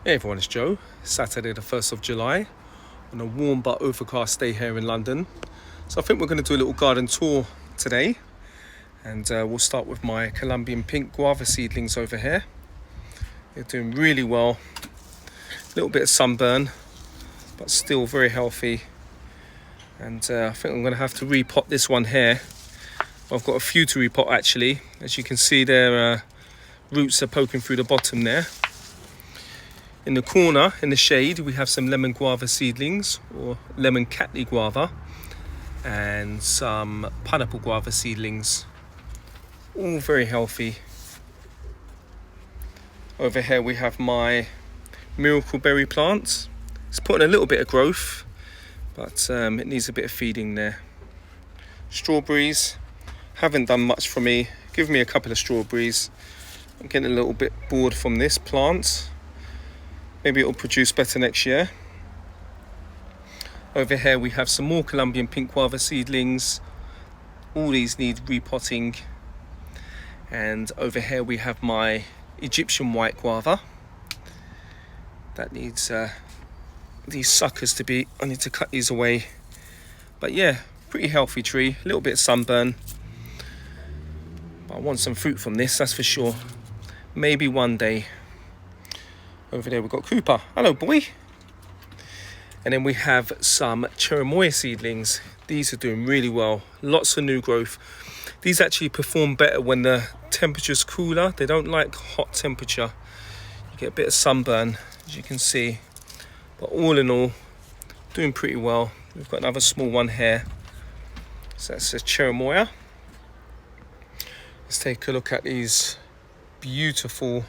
Hey everyone, it's Joe. Saturday the 1st of July on a warm but overcast day here in London. So I think we're going to do a little garden tour today, and we'll start with my Colombian pink guava seedlings over here. They're doing really well. A little bit of sunburn, but still very healthy. And I think I'm going to have to repot this one here. I've got a few to repot actually. As you can see, their roots are poking through the bottom there. In the corner, in the shade, we have some lemon guava seedlings, or lemon Cattleya guava, and some pineapple guava seedlings. All very healthy. Over here we have my miracle berry plant. It's putting a little bit of growth, but it needs a bit of feeding there. Strawberries haven't done much for me. Give me a couple of strawberries. I'm getting a little bit bored from this plant. Maybe it'll produce better next year. Over here we have some more Colombian pink guava seedlings. All these need repotting. And over here we have my Egyptian white guava. That needs these suckers to be, I need to cut these away. But yeah, pretty healthy tree, a little bit of sunburn. But I want some fruit from this, that's for sure. Maybe one day. Over there we've got Cooper. Hello, boy. And then we have some Cherimoya seedlings. These are doing really well. Lots of new growth. These actually perform better when the temperature's cooler. They don't like hot temperature. You get a bit of sunburn, as you can see. But all in all, doing pretty well. We've got another small one here. So that's a Cherimoya. Let's take a look at these beautiful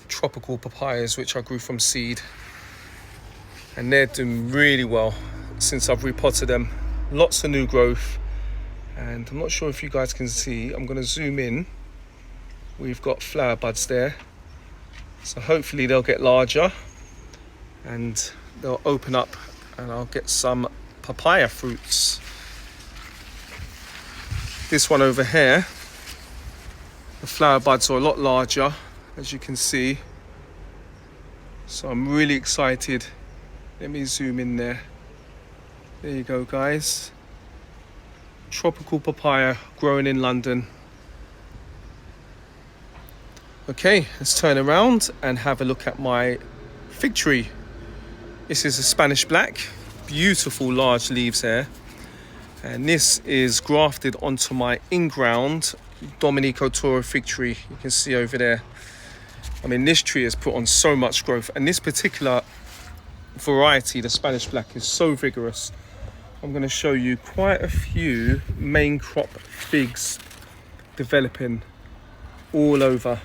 tropical papayas which I grew from seed, and they're doing really well since I've repotted them. Lots of new growth, and I'm not sure if you guys can see. I'm going to zoom in. We've got flower buds there, so hopefully they'll get larger and they'll open up and I'll get some papaya fruits. This one over here, the flower buds are a lot larger, as you can see. So I'm really excited. Let me zoom in there. There you go, guys. Tropical papaya growing in London. Okay, let's turn around and have a look at my fig tree. This is a Spanish black. Beautiful large leaves there. And this is grafted onto my in-ground Dominico Toro fig tree. You can see over there. I mean, this tree has put on so much growth, and this particular variety, the Spanish black, is so vigorous. I'm going to show you quite a few main crop figs developing all over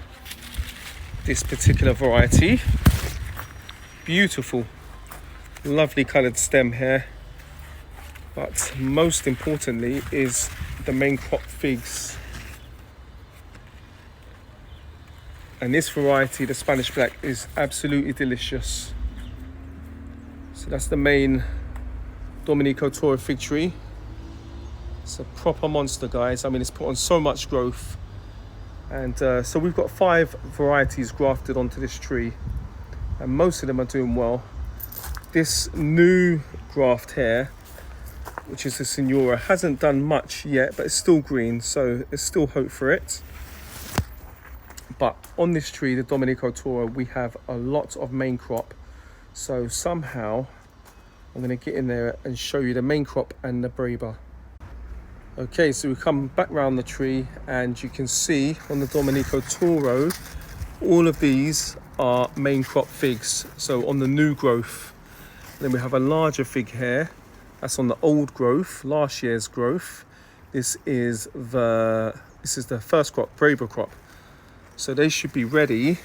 this particular variety. Beautiful, lovely coloured stem here, but most importantly is the main crop figs. And this variety, the Spanish black, is absolutely delicious. So that's the main Dominico Toro fig tree. It's a proper monster, guys. I mean, it's put on so much growth. And so we've got 5 varieties grafted onto this tree, and most of them are doing well. This new graft here, which is the Signora, hasn't done much yet, but it's still green, so there's still hope for it. But on this tree, the Dominico Toro, we have a lot of main crop. So somehow I'm going to get in there and show you the main crop and the Breba. Okay, so we come back round the tree, and you can see on the Dominico Toro, all of these are main crop figs. So on the new growth. Then we have a larger fig here. That's on the old growth, last year's growth. This is the first crop, Breba crop. So they should be ready,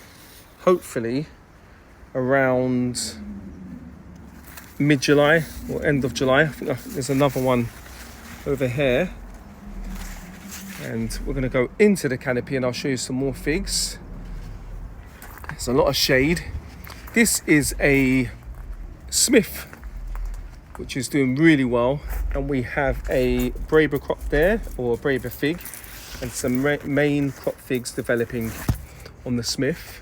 hopefully, around mid-July or end of July. I think there's another one over here. And we're going to go into the canopy and I'll show you some more figs. There's a lot of shade. This is a Smith, which is doing really well. And we have a Breba crop there, or a Breba fig, and some main crop figs developing on the Smith.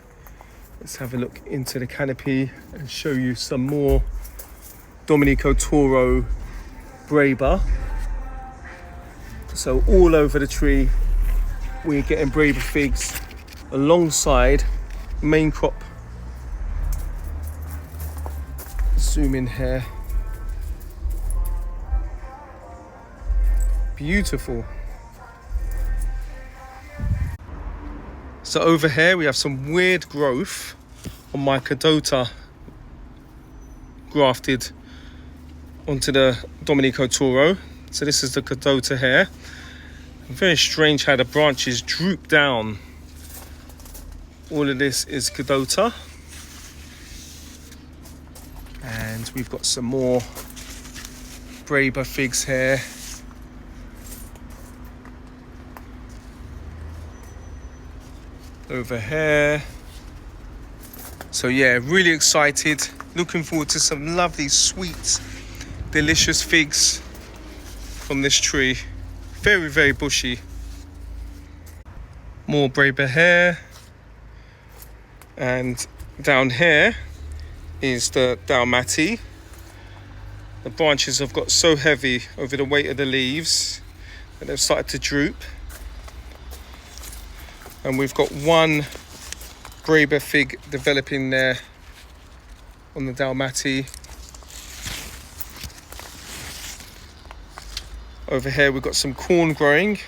Let's have a look into the canopy and show you some more Domenico Toro Breba. So all over the tree we're getting Breba figs alongside main crop. Zoom in here. Beautiful. So over here we have some weird growth on my Cadota grafted onto the Domenico Toro. So this is the Cadota here. Very strange how the branches droop down. All of this is Cadota. And we've got some more Breba figs here. Over here. So yeah, really excited. Looking forward to some lovely, sweet, delicious figs from this tree. Very, very bushy. More Breba here. And down here is the Dalmati. The branches have got so heavy over the weight of the leaves that they've started to droop. And we've got one Breba fig developing there on the Dalmati. Over here we've got some corn growing.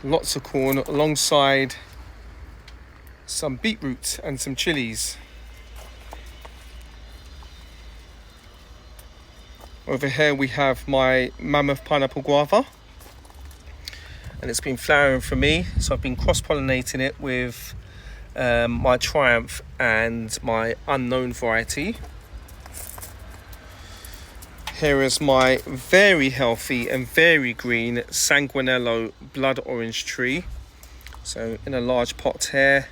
Lots of corn alongside some beetroot and some chilies. Over here we have my Mammoth Pineapple Guava. And it's been flowering for me, so I've been cross-pollinating it with my Triumph and my Unknown variety. Here is my very healthy and very green Sanguinello blood orange tree. So in a large pot here.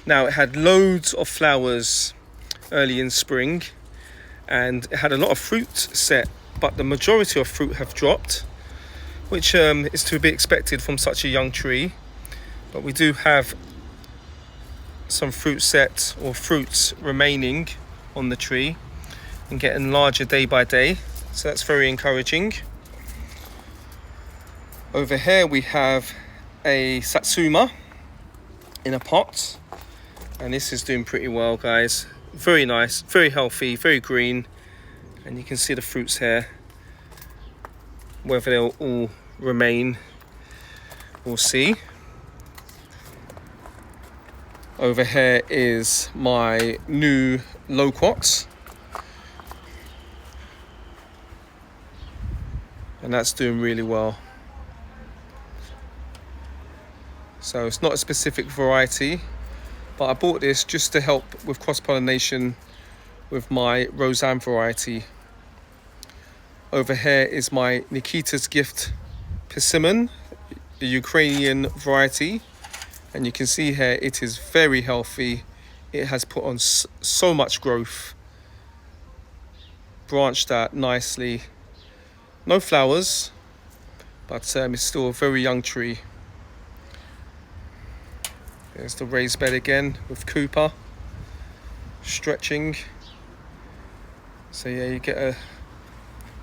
Now it had loads of flowers early in spring and it had a lot of fruit set, but the majority of fruit have dropped, which is to be expected from such a young tree. But we do have some fruit set or fruits remaining on the tree and getting larger day by day. So that's very encouraging. Over here we have a Satsuma in a pot. And this is doing pretty well, guys. Very nice, very healthy, very green. And you can see the fruits here. Whether they'll all remain, we'll see. Over here is my new Loquat, and that's doing really well. So it's not a specific variety, but I bought this just to help with cross-pollination with my Roseanne variety. Over here is my Nikita's Gift Persimmon, the Ukrainian variety. And you can see here it is very healthy. It has put on so much growth. Branched out nicely. No flowers, but it's still a very young tree. There's the raised bed again with Cooper stretching. So yeah, you get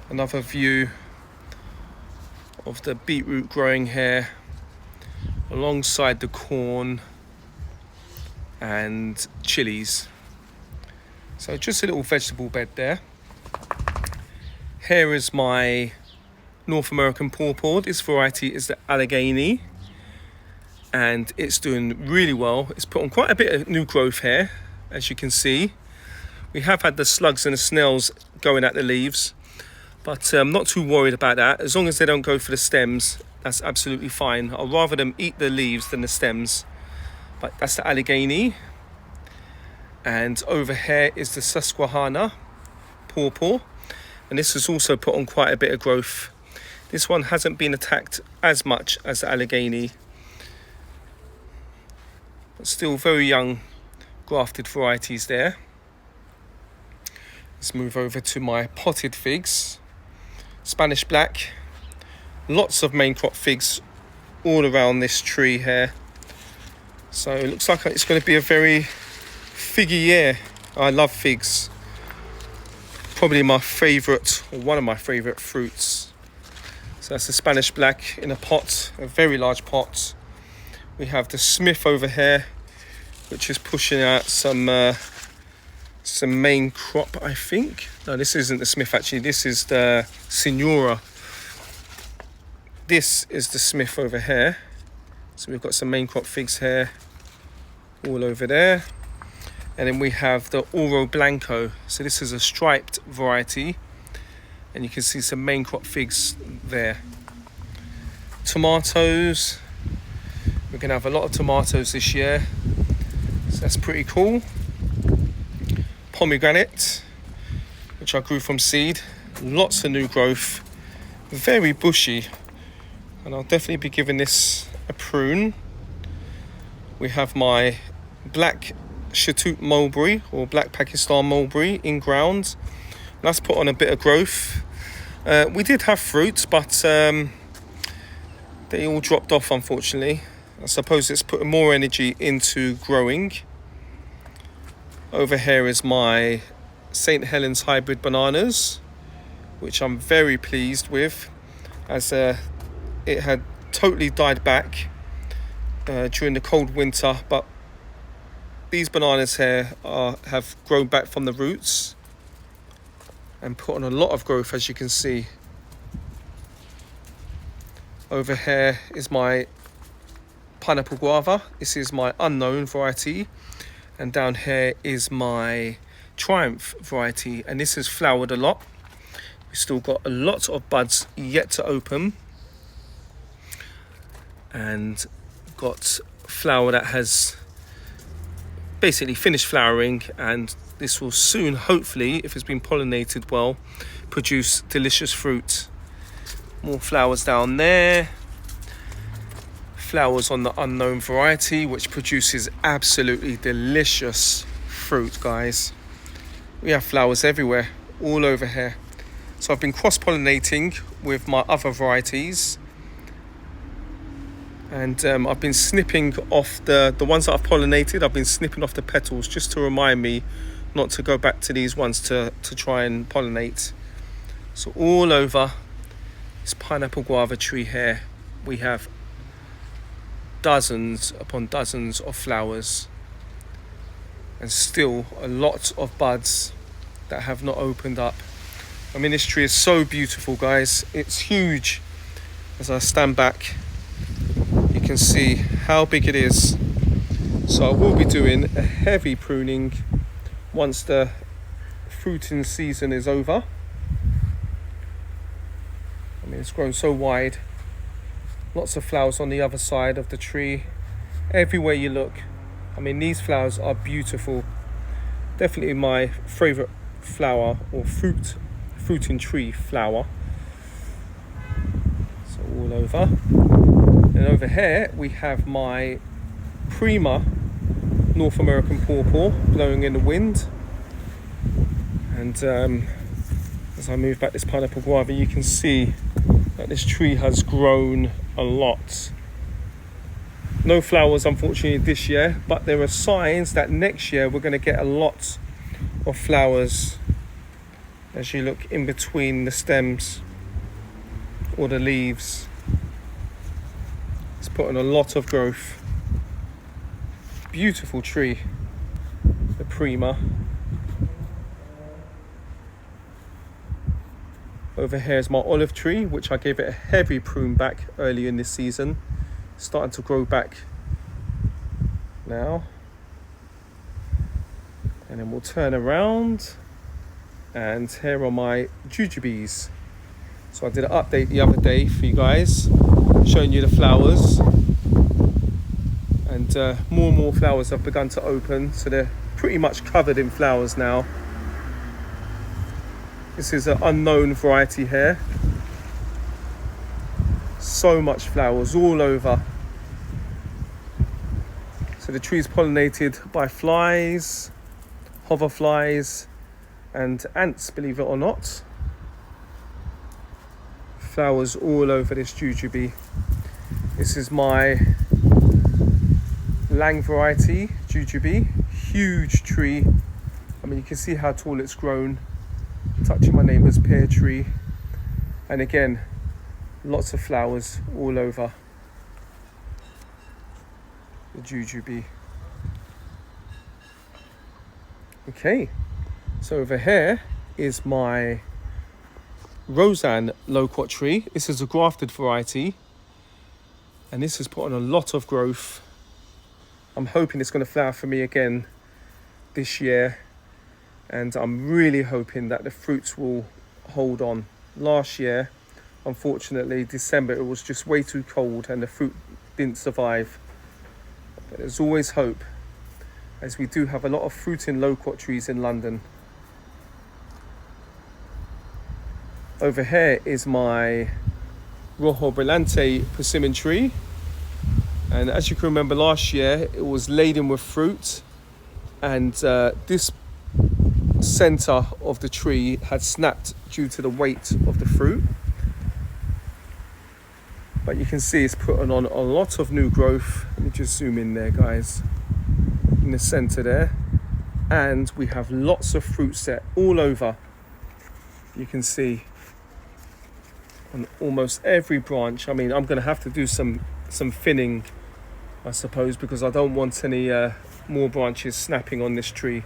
another view of the beetroot growing here alongside the corn and chilies. So just a little vegetable bed there. Here is my North American pawpaw. This variety is the Allegheny, and it's doing really well. It's put on quite a bit of new growth here, as you can see. We have had the slugs and the snails going at the leaves, but I'm not too worried about that. As long as they don't go for the stems, that's absolutely fine. I'd rather them eat the leaves than the stems. But that's the Allegheny. And over here is the Susquehanna pawpaw. And this has also put on quite a bit of growth. This one hasn't been attacked as much as the Allegheny, but still very young grafted varieties there. Let's move over to my potted figs. Spanish Black. Lots of main crop figs all around this tree here. So it looks like it's going to be a very figgy year. I love figs. Probably my favourite, or one of my favourite fruits. So that's the Spanish Black in a pot, a very large pot. We have the Smith over here, which is pushing out some main crop, I think. No, this isn't the Smith actually. This is the Signora. This is the Smith over here. So we've got some main crop figs here, all over there. And then we have the Oro Blanco. So this is a striped variety. And you can see some main crop figs there. Tomatoes. We're going to have a lot of tomatoes this year. So that's pretty cool. Pomegranate, which I grew from seed. Lots of new growth. Very bushy. And I'll definitely be giving this a prune. We have my black Shatut mulberry, or black Pakistan mulberry, in ground. That's put on a bit of growth. We did have fruits, but they all dropped off, unfortunately. I suppose it's putting more energy into growing. Over here is my St. Helens hybrid bananas, which I'm very pleased with, as it had totally died back during the cold winter, but these bananas here have grown back from the roots and put on a lot of growth, as you can see. Over here is my pineapple guava. This is my unknown variety. And down here is my Triumph variety. And this has flowered a lot. We've still got a lot of buds yet to open. And got flower that has basically finished flowering, and this will soon, hopefully, if it's been pollinated well, produce delicious fruit. More flowers down there. Flowers on the unknown variety, which produces absolutely delicious fruit, guys. We have flowers everywhere, all over here. So I've been cross-pollinating with my other varieties. And I've been snipping off the ones that I've pollinated. I've been snipping off the petals just to remind me not to go back to these ones to try and pollinate. So all over this pineapple guava tree here, we have dozens upon dozens of flowers, and still a lot of buds that have not opened up. I mean, this tree is so beautiful, guys. It's huge. As I stand back, you can see how big it is. So I will be doing a heavy pruning once the fruiting season is over. I mean, it's grown so wide. Lots of flowers on the other side of the tree. Everywhere you look. I mean, these flowers are beautiful. Definitely my favorite flower, or fruiting tree flower. So all over. And over here we have my Prima North American pawpaw blowing in the wind. And as I move back this pineapple guava, you can see that this tree has grown a lot. No flowers, unfortunately, this year, but there are signs that next year we're going to get a lot of flowers as you look in between the stems or the leaves. It's put on a lot of growth. Beautiful tree, the Prima. Over here is my olive tree, which I gave it a heavy prune back early in this season. Starting to grow back now. And then we'll turn around, and here are my jujubes. So I did an update the other day for you guys, showing you the flowers. And more and more flowers have begun to open, so they're pretty much covered in flowers now. This is an unknown variety here. So much flowers all over. So the tree is pollinated by flies, hoverflies, and ants, believe it or not. Flowers all over this jujube. This is my Lang variety jujube. huge tree. I mean, you can see how tall it's grown, touching my neighbour's pear tree. And again, lots of flowers all over the jujube. Okay, so over here is my Roseanne loquat tree. This is a grafted variety, and this has put on a lot of growth. I'm hoping it's going to flower for me again this year, and I'm really hoping that the fruits will hold on. Last year, unfortunately, December, it was just way too cold and the fruit didn't survive. But there's always hope, as we do have a lot of fruiting loquat trees in London. Over here is my Rojo Brillante persimmon tree, and as you can remember, last year it was laden with fruit, and this center of the tree had snapped due to the weight of the fruit. But you can see it's putting on a lot of new growth. Let me just zoom in there, guys, in the center there. And we have lots of fruit set all over. You can see on almost every branch. I mean, I'm going to have to do some thinning, I suppose, because I don't want any more branches snapping on this tree.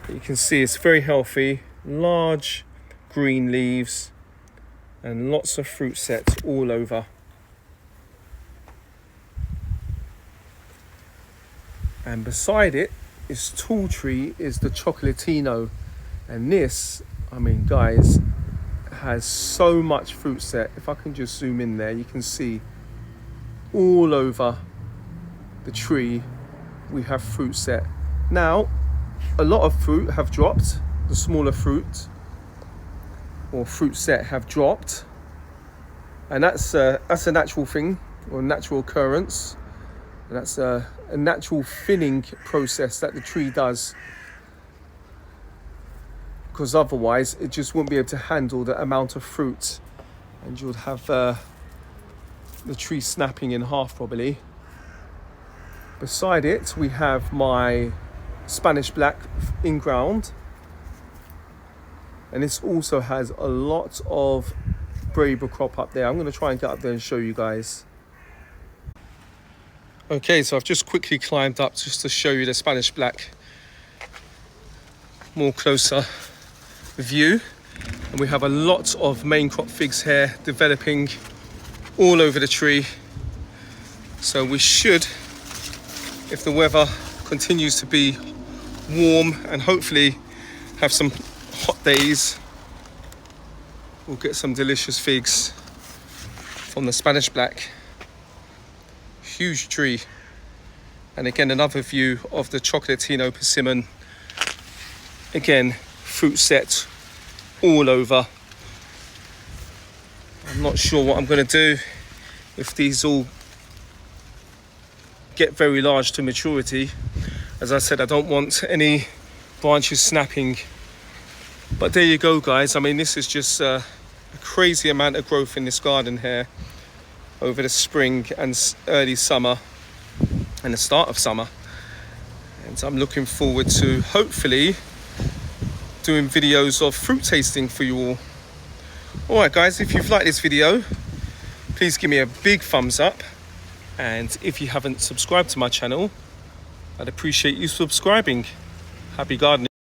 You can see it's very healthy, large green leaves, and lots of fruit sets all over. And beside it, this tall tree is the Chocolatino, and this, I mean, guys, has so much fruit set. If I can just zoom in there, you can see all over the tree we have fruit set. Now, a lot of fruit have dropped. The smaller fruit or fruit set have dropped, and that's a natural thing, or a natural occurrence. And that's a natural thinning process that the tree does, because otherwise it just wouldn't be able to handle the amount of fruit, and you'll have the tree snapping in half probably. Beside it, we have my Spanish black in ground, and this also has a lot of Brava crop up there. I'm going to try and get up there and show you guys. Okay, so I've just quickly climbed up just to show you the Spanish black more closer view, and we have a lot of main crop figs here developing all over the tree. So we should, if the weather continues to be warm and hopefully have some hot days, we'll get some delicious figs from the Spanish black. Huge tree. And again, another view of the Chocolatino persimmon. Again, fruit set all over. I'm not sure what I'm going to do if these all get very large to maturity. As I said, I don't want any branches snapping. But there you go, guys. I mean, this is just a crazy amount of growth in this garden here over the spring and early summer and the start of summer. And I'm looking forward to hopefully doing videos of fruit tasting for you all. All right, guys, if you've liked this video, please give me a big thumbs up. And if you haven't subscribed to my channel, I'd appreciate you subscribing. Happy gardening.